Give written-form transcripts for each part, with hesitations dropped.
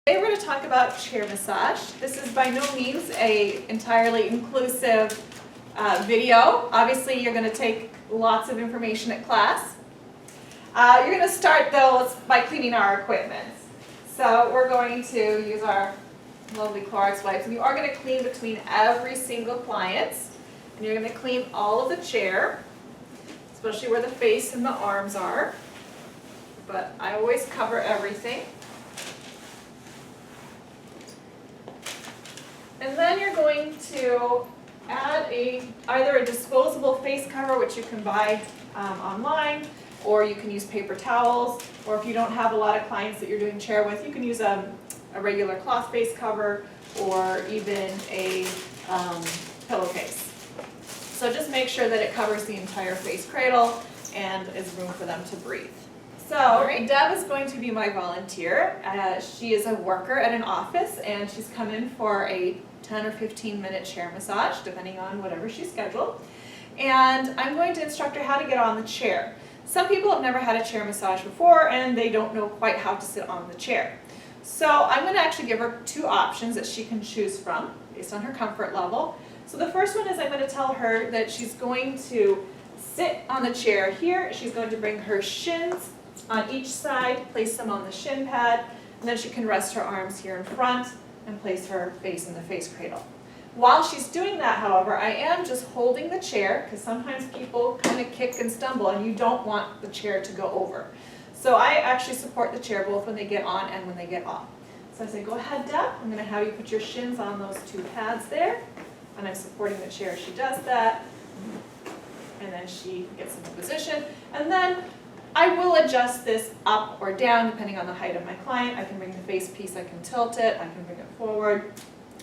Today we're going to talk about chair massage. This is by no means an entirely inclusive video. Obviously you're going to take lots of information at class. You're going to start though by cleaning our equipment. So we're going to use our lovely Clorox wipes, and you are going to clean between every single appliance. And you're going to clean all of the chair, especially where the face and the arms are. But I always cover everything. And then you're going to add either a disposable face cover, which you can buy online, or you can use paper towels, or if you don't have a lot of clients that you're doing chair with, you can use a regular cloth face cover or even a pillowcase. So just make sure that it covers the entire face cradle and is room for them to breathe. So Deb is going to be my volunteer. She is a worker at an office, and she's come in for a 10 or 15 minute chair massage, depending on whatever she's scheduled. And I'm going to instruct her how to get on the chair. Some people have never had a chair massage before, and they don't know quite how to sit on the chair. So I'm going to actually give her two options that she can choose from based on her comfort level. So the first one is I'm going to tell her that she's going to sit on the chair here. She's going to bring her shins on each side, place them on the shin pad, and then she can rest her arms here in front and place her face in the face cradle. While she's doing that, however, I am just holding the chair, because sometimes people kind of kick and stumble and you don't want the chair to go over. So I actually support the chair both when they get on and when they get off. So I say, go ahead, Deb, I'm going to have you put your shins on those two pads there, and I'm supporting the chair as she does that, and then she gets into position, and then I will adjust this up or down depending on the height of my client. I can bring the face piece, I can tilt it, I can bring it forward.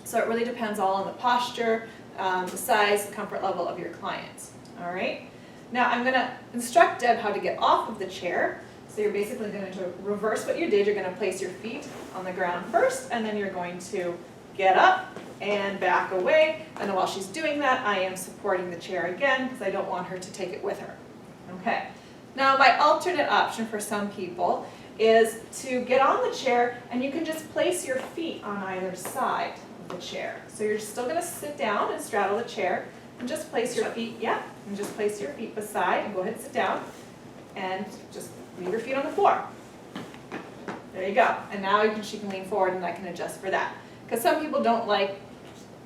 So it really depends all on the posture, the size, the comfort level of your client. All right. Now I'm going to instruct Deb how to get off of the chair. So you're basically going to reverse what you did. You're going to place your feet on the ground first, and then you're going to get up and back away. And while she's doing that, I am supporting the chair again because I don't want her to take it with her. Okay. Now my alternate option for some people is to get on the chair, and you can just place your feet on either side of the chair. So you're still going to sit down and straddle the chair and just place your feet, and just place your feet beside and go ahead and sit down and just leave your feet on the floor. There you go. And now she can lean forward, and I can adjust for that. Because some people don't like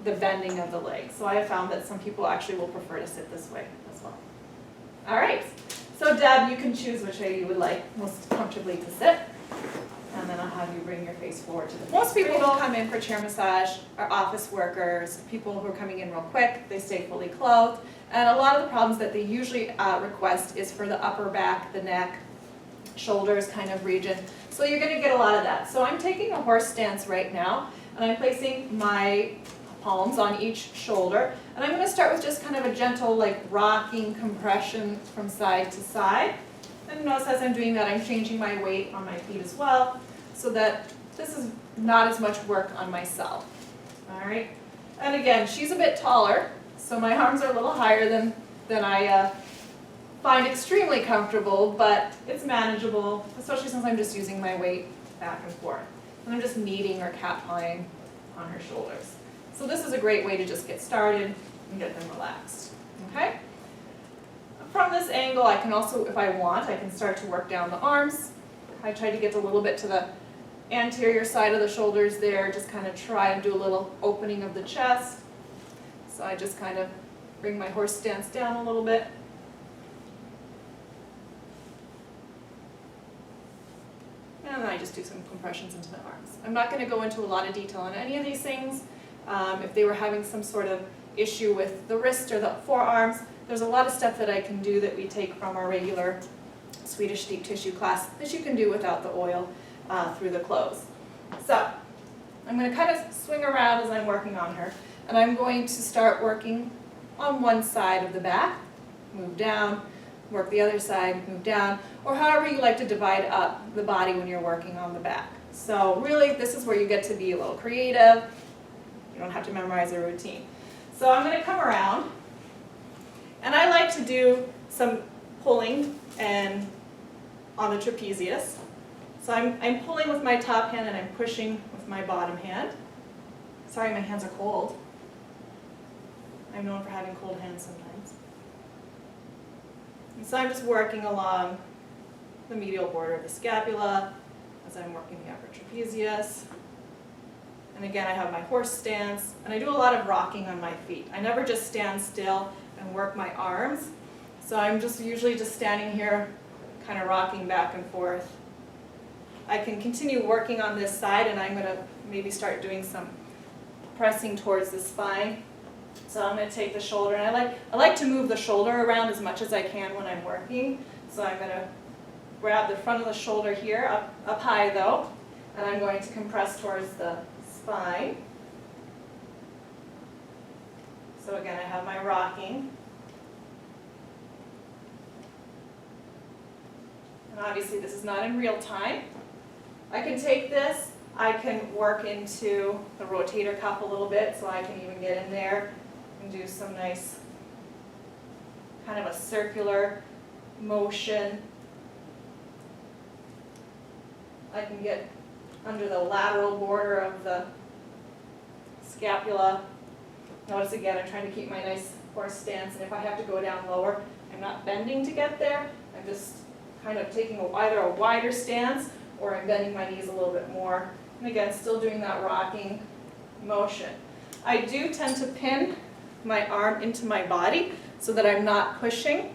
the bending of the legs. So I have found that some people actually will prefer to sit this way as well. All right. So Deb, you can choose which way you would like most comfortably to sit, and then I'll have you bring your face forward to the face. Most people who come in for chair massage are office workers, people who are coming in real quick, they stay fully clothed, and a lot of the problems that they usually request is for the upper back, the neck, shoulders kind of region. So you're going to get a lot of that. So I'm taking a horse stance right now, and I'm placing my palms on each shoulder, and I'm going to start with just kind of a gentle rocking compression from side to side. And notice as I'm doing that, I'm changing my weight on my feet as well, so that this is not as much work on myself. All right. And again, she's a bit taller, so my arms are a little higher than I find extremely comfortable, but it's manageable, especially since I'm just using my weight back and forth. And I'm just kneading or cat-pawing on her shoulders. So this is a great way to just get started and get them relaxed. Okay? From this angle, I can also, if I want, I can start to work down the arms. I try to get a little bit to the anterior side of the shoulders there, just kind of try and do a little opening of the chest. So I just kind of bring my horse stance down a little bit. And then I just do some compressions into the arms. I'm not going to go into a lot of detail on any of these things. If they were having some sort of issue with the wrist or the forearms, there's a lot of stuff that I can do that we take from our regular Swedish deep tissue class that you can do without the oil through the clothes. So I'm going to kind of swing around as I'm working on her, and I'm going to start working on one side of the back, move down, work the other side, move down, or however you like to divide up the body when you're working on the back. So really, this is where you get to be a little creative. You don't have to memorize a routine. So I'm going to come around, and I like to do some pulling and on the trapezius. So I'm pulling with my top hand and I'm pushing with my bottom hand. Sorry, my hands are cold. I'm known for having cold hands sometimes. And so I'm just working along the medial border of the scapula as I'm working the upper trapezius. And again, I have my horse stance, and I do a lot of rocking on my feet. I never just stand still and work my arms. So I'm just usually just standing here, kind of rocking back and forth. I can continue working on this side, and I'm going to maybe start doing some pressing towards the spine. So I'm going to take the shoulder, and I like to move the shoulder around as much as I can when I'm working. So I'm going to grab the front of the shoulder here, up high though, and I'm going to compress towards the spine. So again, I have my rocking. And obviously this is not in real time. I can take this, I can work into the rotator cuff a little bit, so I can even get in there and do some nice kind of a circular motion. I can get under the lateral border of the scapula. Notice again, I'm trying to keep my nice horse stance, and if I have to go down lower, I'm not bending to get there. I'm just kind of taking either a wider stance, or I'm bending my knees a little bit more. And again, still doing that rocking motion. I do tend to pin my arm into my body so that I'm not pushing,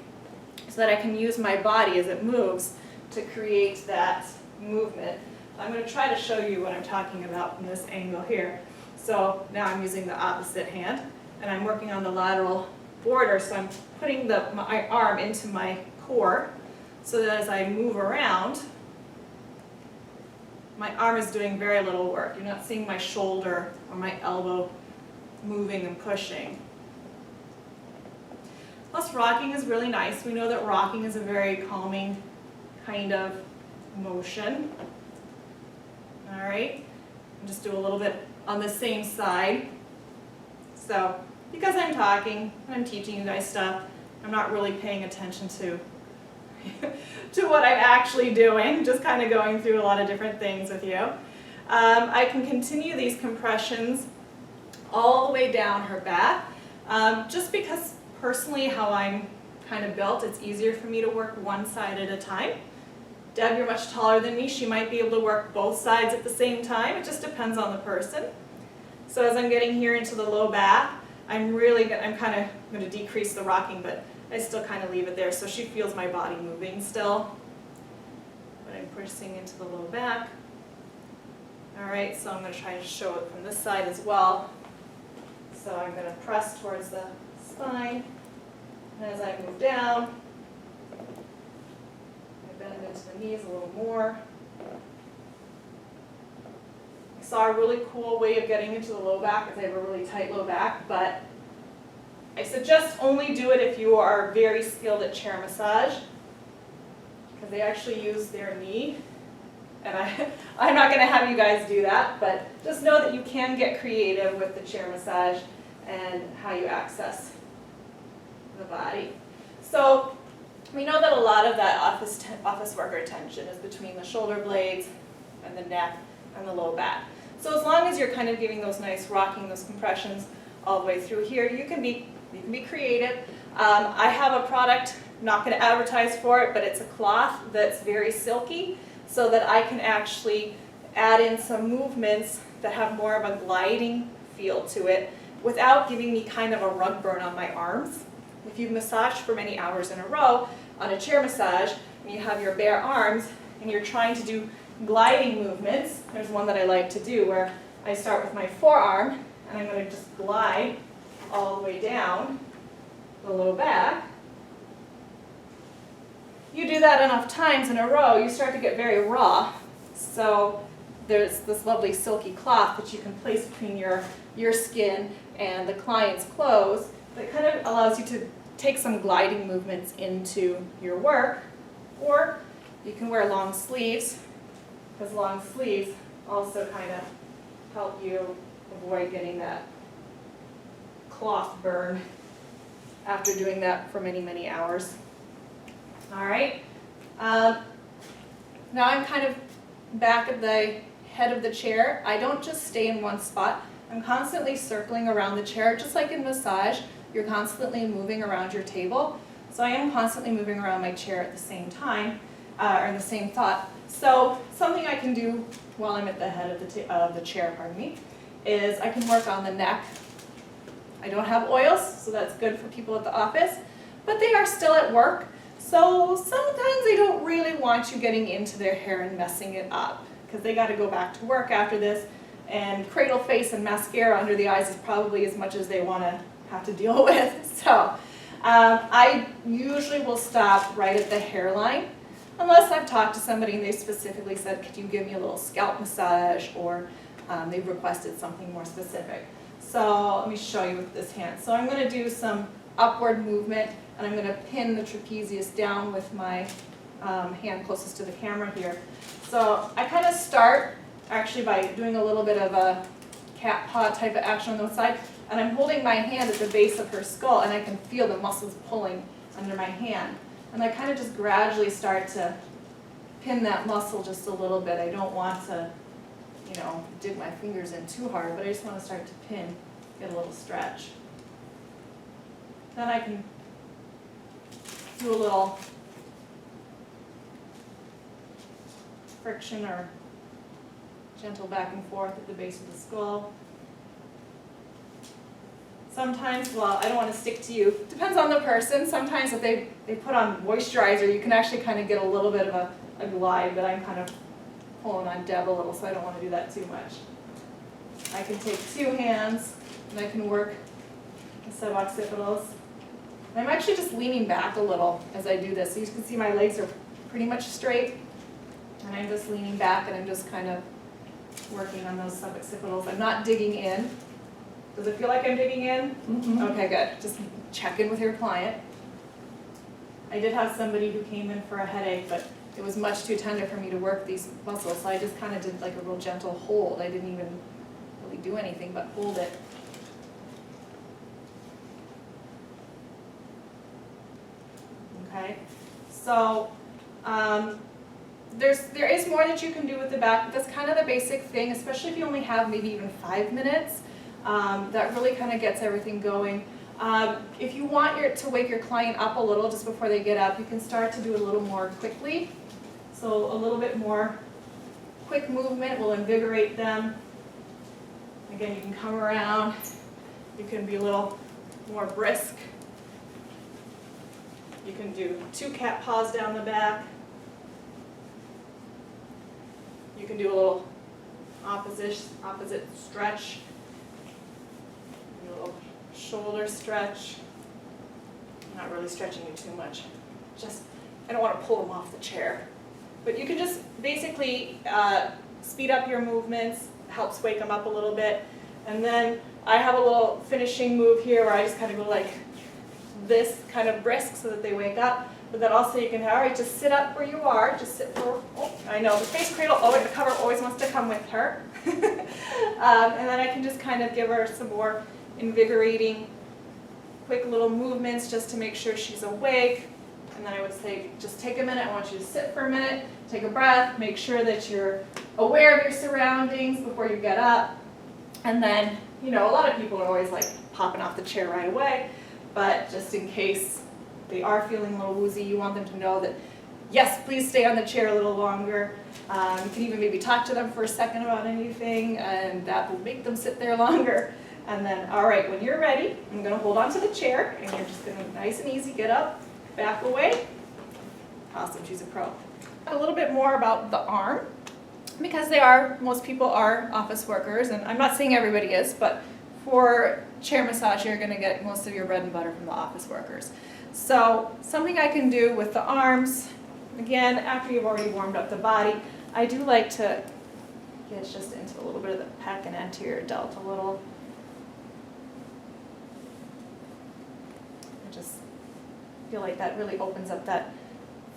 so that I can use my body as it moves to create that movement. I'm going to try to show you what I'm talking about from this angle here. So now I'm using the opposite hand, and I'm working on the lateral border, so I'm putting my arm into my core, so that as I move around, my arm is doing very little work. You're not seeing my shoulder or my elbow moving and pushing. Plus, rocking is really nice. We know that rocking is a very calming kind of motion. All right, and just do a little bit on the same side. So, because I'm talking and I'm teaching you guys stuff, I'm not really paying attention to what I'm actually doing, just kind of going through a lot of different things with you. I can continue these compressions all the way down her back, just because personally how I'm kind of built, it's easier for me to work one side at a time. Deb, you're much taller than me. She might be able to work both sides at the same time. It just depends on the person. So as I'm getting here into the low back, I'm kind of going to decrease the rocking, but I still kind of leave it there so she feels my body moving still. But I'm pushing into the low back. All right, so I'm going to try to show it from this side as well. So I'm going to press towards the spine, and as I move down, I bend into the knees a little more. I saw a really cool way of getting into the low back, because I have a really tight low back, but I suggest only do it if you are very skilled at chair massage, because they actually use their knee. And I'm not going to have you guys do that, but just know that you can get creative with the chair massage and how you access the body. So we know that a lot of that office worker tension is between the shoulder blades and the neck and the low back. So as long as you're kind of giving those nice rocking, those compressions all the way through here, you can be creative. I have a product, I'm not going to advertise for it, but it's a cloth that's very silky, so that I can actually add in some movements that have more of a gliding feel to it without giving me kind of a rug burn on my arms. If you've massaged for many hours in a row on a chair massage and you have your bare arms and you're trying to do gliding movements, there's one that I like to do where I start with my forearm and I'm going to just glide all the way down the low back. You do that enough times in a row, you start to get very raw. So there's this lovely silky cloth that you can place between your skin and the client's clothes that kind of allows you to take some gliding movements into your work. Or you can wear long sleeves, because long sleeves also kind of help you avoid getting that cloth burn after doing that for many, many hours. All right. Now I'm kind of back of the head of the chair, I don't just stay in one spot. I'm constantly circling around the chair, just like in massage, you're constantly moving around your table. So I am constantly moving around my chair at the same time, or in the same thought. So something I can do while I'm at the head of the chair, pardon me, is I can work on the neck. I don't have oils, so that's good for people at the office, but they are still at work. So sometimes they don't really want you getting into their hair and messing it up, because they got to go back to work after this, and cradle face and mascara under the eyes is probably as much as they want to have to deal with. So I usually will stop right at the hairline, unless I've talked to somebody and they specifically said, could you give me a little scalp massage, or they've requested something more specific. So let me show you with this hand. So I'm going to do some upward movement, and I'm going to pin the trapezius down with my hand closest to the camera here. So I kind of start actually by doing a little bit of a cat paw type of action on the side, and I'm holding my hand at the base of her skull, and I can feel the muscles pulling under my hand. And I kind of just gradually start to pin that muscle just a little bit. I don't want to, dig my fingers in too hard, but I just want to start to pin, get a little stretch. Then I can do a little friction or gentle back and forth at the base of the skull. Sometimes, well, I don't want to stick to you. Depends on the person. Sometimes if they put on moisturizer, you can actually kind of get a little bit of a glide, but I'm kind of pulling on Deb a little, so I don't want to do that too much. I can take two hands, and I can work the suboccipitals. And I'm actually just leaning back a little as I do this. So you can see my legs are pretty much straight, and I'm just leaning back, and I'm just kind of working on those suboccipitals. I'm not digging in. Does it feel like I'm digging in? Mm-hmm. Okay, good. Just check in with your client. I did have somebody who came in for a headache, but it was much too tender for me to work these muscles, so I just kind of did like a real gentle hold. I didn't even really do anything but hold it. Okay, so there is more that you can do with the back, but that's kind of the basic thing, especially if you only have maybe even 5 minutes. That really kind of gets everything going. If you want to wake your client up a little just before they get up, you can start to do a little more quickly. So a little bit more quick movement will invigorate them. Again, you can come around. You can be a little more brisk. You can do 2 cat paws down the back. You can do a little opposite stretch. A little shoulder stretch. I'm not really stretching you too much. I don't want to pull them off the chair. But you can just basically speed up your movements, helps wake them up a little bit. And then I have a little finishing move here where I just kind of go like this, kind of brisk, so that they wake up. But then also you can, all right, just sit up where you are. Just sit for, I know, the face cradle, the cover always wants to come with her. And then I can just kind of give her some more invigorating, quick little movements just to make sure she's awake. And then I would say, just take a minute. I want you to sit for a minute, take a breath, make sure that you're aware of your surroundings before you get up. And then, a lot of people are always like popping off the chair right away, but just in case they are feeling a little woozy, you want them to know that, yes, please stay on the chair a little longer. You can even maybe talk to them for a second about anything, and that will make them sit there longer. And then, all right, when you're ready, I'm going to hold on to the chair, and you're just going to, nice and easy, get up, back away. Awesome, she's a pro. A little bit more about the arm, because most people are office workers, and I'm not saying everybody is, but for chair massage, you're going to get most of your bread and butter from the office workers. So something I can do with the arms, again, after you've already warmed up the body, I do like to get just into a little bit of the pec and anterior delt a little. I just feel like that really opens up that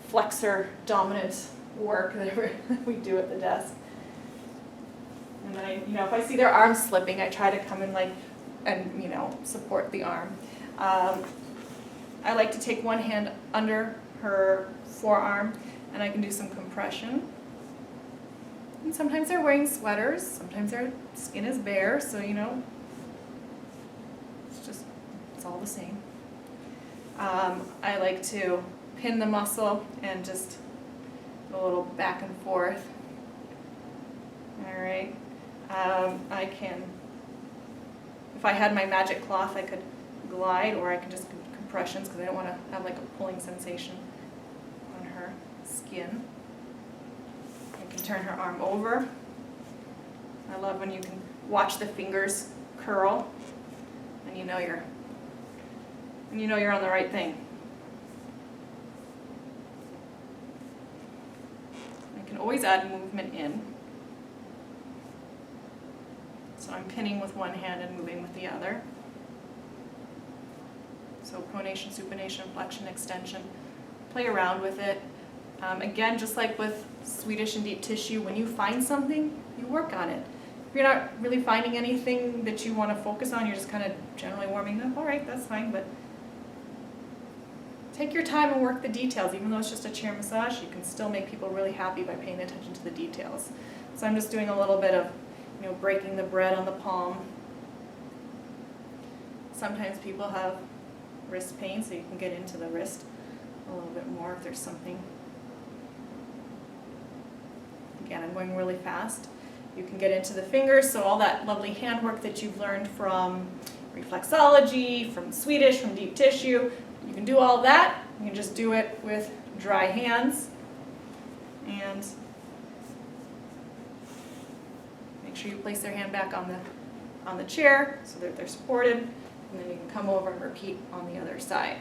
flexor dominant work that we do at the desk. And then if I see their arms slipping, I try to come in and support the arm. I like to take one hand under her forearm, and I can do some compression. And sometimes they're wearing sweaters, sometimes their skin is bare, so you know, it's all the same. I like to pin the muscle and just go a little back and forth. All right. I can, if I had my magic cloth, I could glide, or I can just compressions because I don't want to have like a pulling sensation on her skin. I can turn her arm over. I love when you can watch the fingers curl and you know you're on the right thing. I can always add movement in. So I'm pinning with one hand and moving with the other. So pronation, supination, flexion, extension. Play around with it. Again, just like with Swedish and deep tissue, when you find something, you work on it. If you're not really finding anything that you want to focus on, you're just kind of generally warming up, all right, that's fine, but take your time and work the details. Even though it's just a chair massage, you can still make people really happy by paying attention to the details. So I'm just doing a little bit of, breaking the bread on the palm. Sometimes people have wrist pain, so you can get into the wrist a little bit more if there's something. Again, I'm going really fast. You can get into the fingers, so all that lovely handwork that you've learned from reflexology, from Swedish, from deep tissue, you can do all that. You can just do it with dry hands. And make sure you place their hand back on the chair so that they're supported, and then you can come over and repeat on the other side.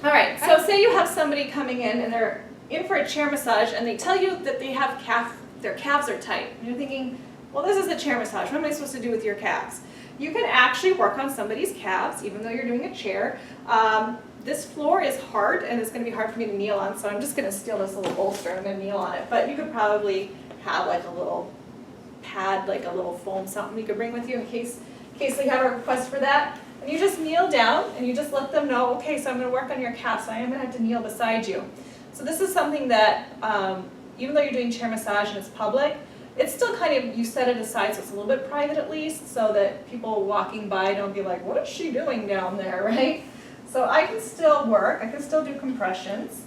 All right, so say you have somebody coming in and they're in for a chair massage and they tell you that they have their calves are tight. And you're thinking, well, this is a chair massage. What am I supposed to do with your calves? You can actually work on somebody's calves even though you're doing a chair. This floor is hard and it's going to be hard for me to kneel on, so I'm just going to steal this little bolster and I'm going to kneel on it. But you could probably have like a little pad, like a little foam something you could bring with you in case they have a request for that. And you just kneel down and you just let them know, okay, so I'm going to work on your calves, so I am going to have to kneel beside you. So this is something that, even though you're doing chair massage and it's public, it's still kind of, you set it aside so it's a little bit private at least, so that people walking by don't be like, what is she doing down there, right? So I can still work, I can still do compressions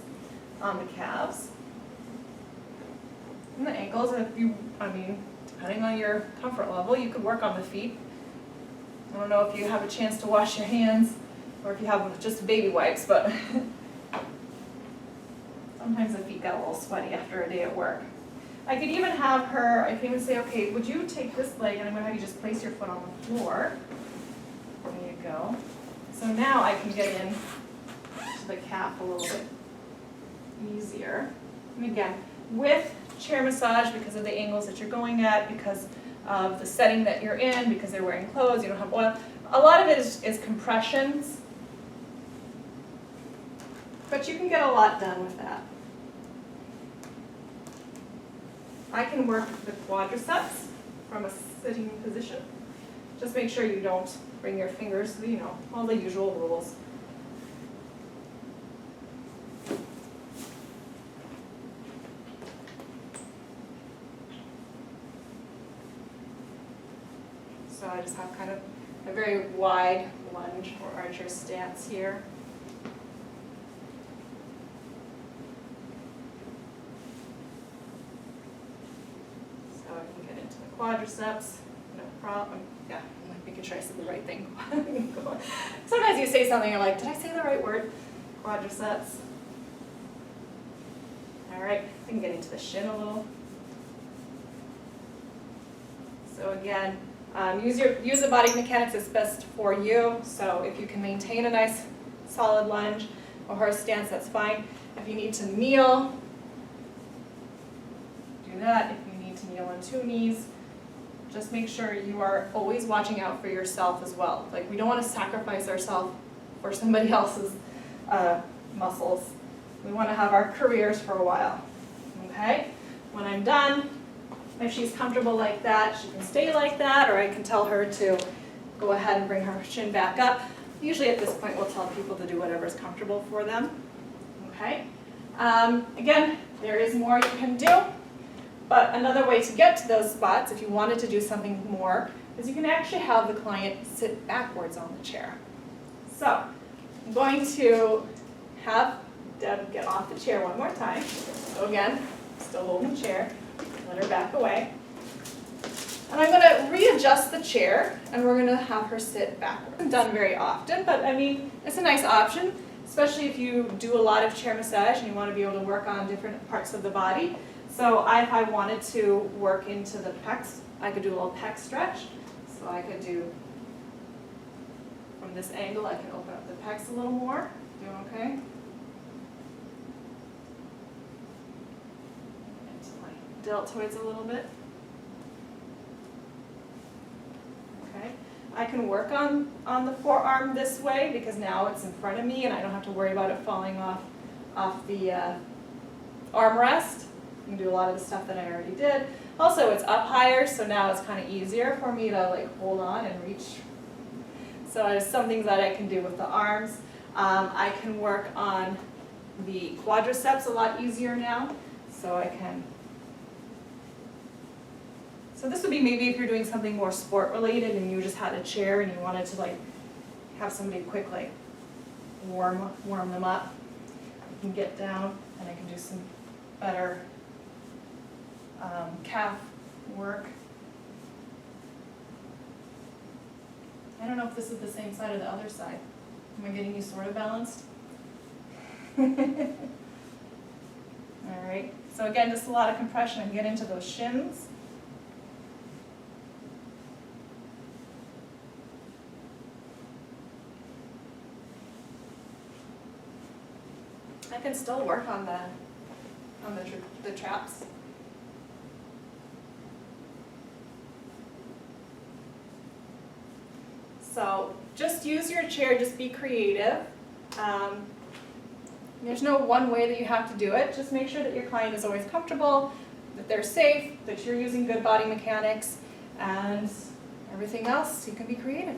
on the calves. And the ankles, if you, depending on your comfort level, you could work on the feet. I don't know if you have a chance to wash your hands or if you have just baby wipes, but sometimes the feet got a little sweaty after a day at work. I could even have her, I can even say, okay, would you take this leg and I'm going to have you just place your foot on the floor. There you go. So now I can get in to the calf a little bit easier. And again, with chair massage, because of the angles that you're going at, because of the setting that you're in, because they're wearing clothes, you don't have oil. A lot of it is compressions, but you can get a lot done with that. I can work the quadriceps from a sitting position. Just make sure you don't bring your fingers, all the usual rules. So I just have kind of a very wide lunge or archer stance here. So I can get into the quadriceps, no problem. Yeah, I'm making sure I said the right thing. Sometimes you say something, you're like, did I say the right word? Quadriceps. All right, I can get into the shin a little. So again, use the body mechanics that's best for you. So if you can maintain a nice solid lunge or horse stance, that's fine. If you need to kneel, do that. If you need to kneel on 2 knees, just make sure you are always watching out for yourself as well. Like, we don't want to sacrifice ourselves for somebody else's muscles. We want to have our careers for a while. Okay? When I'm done, if she's comfortable like that, she can stay like that, or I can tell her to go ahead and bring her shin back up. Usually at this point we'll tell people to do whatever is comfortable for them. Okay? Again, there is more you can do. But another way to get to those spots, if you wanted to do something more, is you can actually have the client sit backwards on the chair. So I'm going to have Deb get off the chair one more time. So again, still holding the chair, let her back away. And I'm going to readjust the chair, and we're going to have her sit backwards. It's done very often, but I mean, it's a nice option, especially if you do a lot of chair massage and you want to be able to work on different parts of the body. So if I wanted to work into the pecs, I could do a little pec stretch. So I could do, from this angle, I can open up the pecs a little more. Doing okay? Into my deltoids a little bit. Okay. I can work on the forearm this way because now it's in front of me and I don't have to worry about it falling off the armrest. I can do a lot of the stuff that I already did. Also, it's up higher, so now it's kind of easier for me to like hold on and reach. So there's some things that I can do with the arms. I can work on the quadriceps a lot easier now, so I can. So this would be maybe if you're doing something more sport related and you just had a chair and you wanted to like have somebody quick like warm them up. You can get down and I can do some better calf work. I don't know if this is the same side or the other side. Am I getting you sort of balanced? All right, so again, just a lot of compression and get into those shins. I can still work on the traps. So just use your chair, just be creative. There's no one way that you have to do it. Just make sure that your client is always comfortable, that they're safe, that you're using good body mechanics, and everything else, you can be creative.